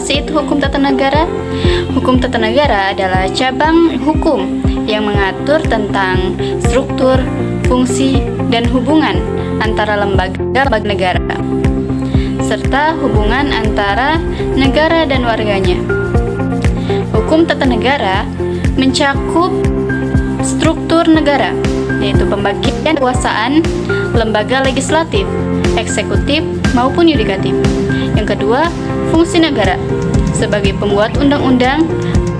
Apa sih itu hukum tata negara? Hukum tata negara adalah cabang hukum yang mengatur tentang struktur, fungsi, dan hubungan antara lembaga negara, serta hubungan antara negara dan warganya. Hukum tata negara mencakup struktur negara, yaitu pembagian kekuasaan lembaga legislatif, eksekutif, maupun yudikatif. Yang kedua, fungsi negara sebagai pembuat undang-undang,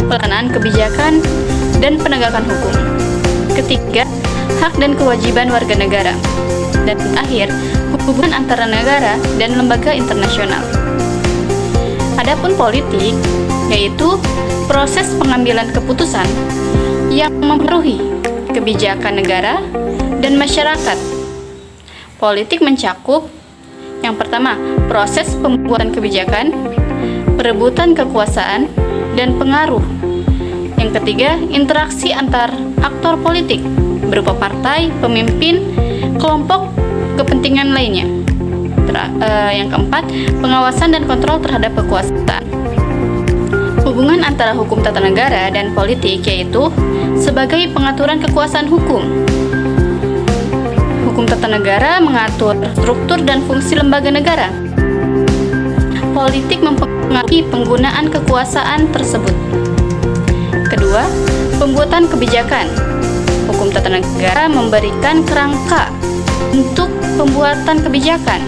pelaksanaan kebijakan, dan penegakan hukum. Ketiga, hak dan kewajiban warga negara. Dan terakhir, hubungan antara negara dan lembaga internasional. Adapun politik, yaitu proses pengambilan keputusan yang mempengaruhi kebijakan negara dan masyarakat. Politik mencakup yang pertama, proses pembuatan kebijakan, perebutan kekuasaan, dan pengaruh. Yang ketiga, interaksi antar aktor politik berupa partai, pemimpin, kelompok kepentingan lainnya. Yang keempat, pengawasan dan kontrol terhadap kekuasaan. Hubungan antara hukum tata negara dan politik yaitu sebagai pengaturan kekuasaan hukum. Hukum tata negara mengatur struktur dan fungsi lembaga negara. Politik mempengaruhi penggunaan kekuasaan tersebut. Kedua, pembuatan kebijakan. Hukum tata negara memberikan kerangka untuk pembuatan kebijakan,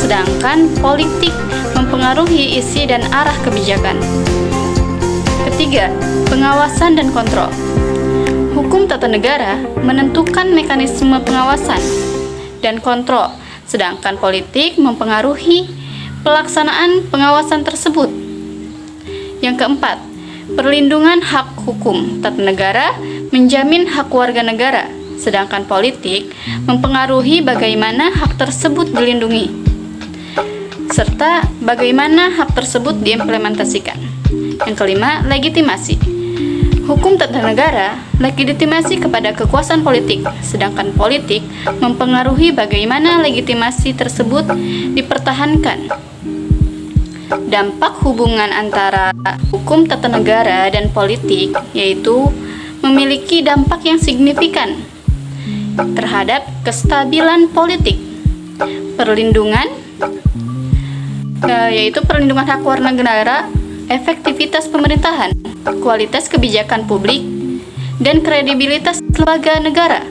sedangkan politik mempengaruhi isi dan arah kebijakan. Ketiga, pengawasan dan kontrol. Hukum tata negara menentukan mekanisme pengawasan dan kontrol, sedangkan politik mempengaruhi pelaksanaan pengawasan tersebut. Yang keempat, perlindungan hak hukum tata negara menjamin hak warga negara, sedangkan politik mempengaruhi bagaimana hak tersebut dilindungi, serta bagaimana hak tersebut diimplementasikan. Yang kelima, legitimasi. Hukum tata negara legitimasi kepada kekuasaan politik, sedangkan politik mempengaruhi bagaimana legitimasi tersebut dipertahankan. Dampak hubungan antara hukum tata negara dan politik yaitu memiliki dampak yang signifikan terhadap kestabilan politik, perlindungan yaitu perlindungan hak warga negara, efektivitas pemerintahan, kualitas kebijakan publik, dan kredibilitas lembaga negara.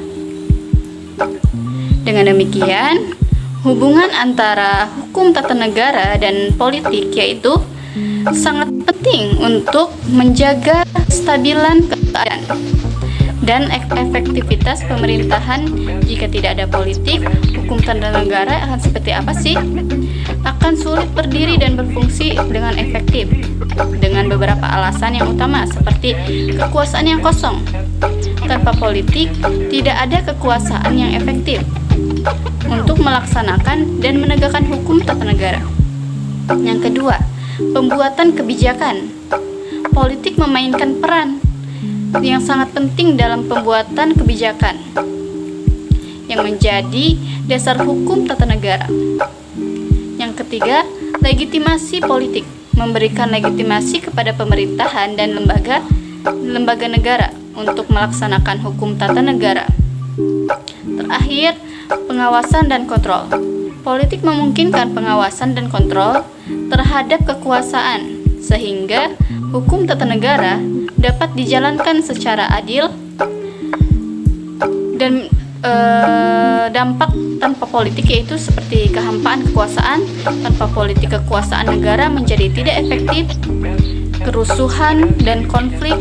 Dengan demikian, hubungan antara hukum tata negara dan politik yaitu sangat penting untuk menjaga kestabilan keadaan dan efektivitas pemerintahan. Jika tidak ada politik, hukum tata negara akan seperti apa sih? Akan sulit berdiri dan berfungsi dengan efektif, dengan beberapa alasan yang utama seperti kekuasaan yang kosong. Tanpa politik, tidak ada kekuasaan yang efektif untuk melaksanakan dan menegakkan hukum tata negara. Yang kedua, pembuatan kebijakan. Politik memainkan peran yang sangat penting dalam pembuatan kebijakan yang menjadi dasar hukum tata negara. Yang ketiga, legitimasi politik memberikan legitimasi kepada pemerintahan dan lembaga negara untuk melaksanakan hukum tata negara. Terakhir, pengawasan dan kontrol. Politik memungkinkan pengawasan dan kontrol terhadap kekuasaan sehingga hukum tata negara dapat dijalankan secara adil dan dampak tanpa politik yaitu seperti kehampaan kekuasaan. Tanpa politik, kekuasaan negara menjadi tidak efektif, kerusuhan dan konflik.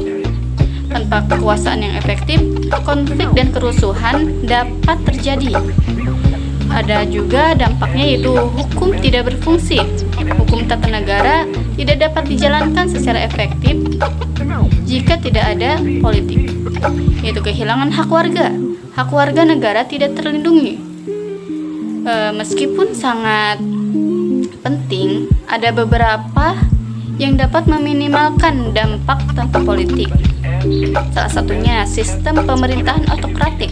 Tanpa kekuasaan yang efektif, konflik dan kerusuhan dapat terjadi. Ada juga dampaknya yaitu hukum tidak berfungsi. Hukum tata negara tidak dapat dijalankan secara efektif jika tidak ada politik, yaitu kehilangan hak warga. Hak warga negara tidak terlindungi. Meskipun sangat penting, ada beberapa yang dapat meminimalkan dampak tanpa politik. Salah satunya sistem pemerintahan otokratik.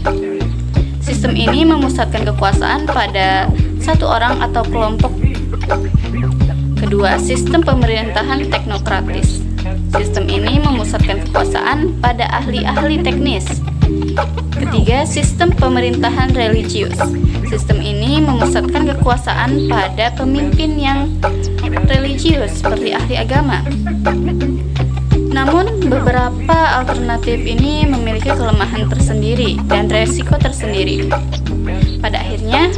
Sistem ini memusatkan kekuasaan pada satu orang atau kelompok. Kedua, sistem pemerintahan teknokratis. Sistem ini memusatkan kekuasaan pada ahli-ahli teknis. Ketiga, sistem pemerintahan religius. Sistem ini memusatkan kekuasaan pada pemimpin yang religius seperti ahli agama. Namun, beberapa alternatif ini memiliki kelemahan tersendiri dan resiko tersendiri. Pada akhirnya,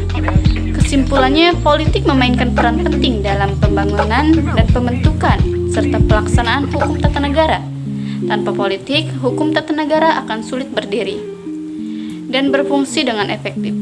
kesimpulannya politik memainkan peran penting dalam pembangunan dan pembentukan serta pelaksanaan hukum tata negara. Tanpa politik, hukum tata negara akan sulit berdiri dan berfungsi dengan efektif.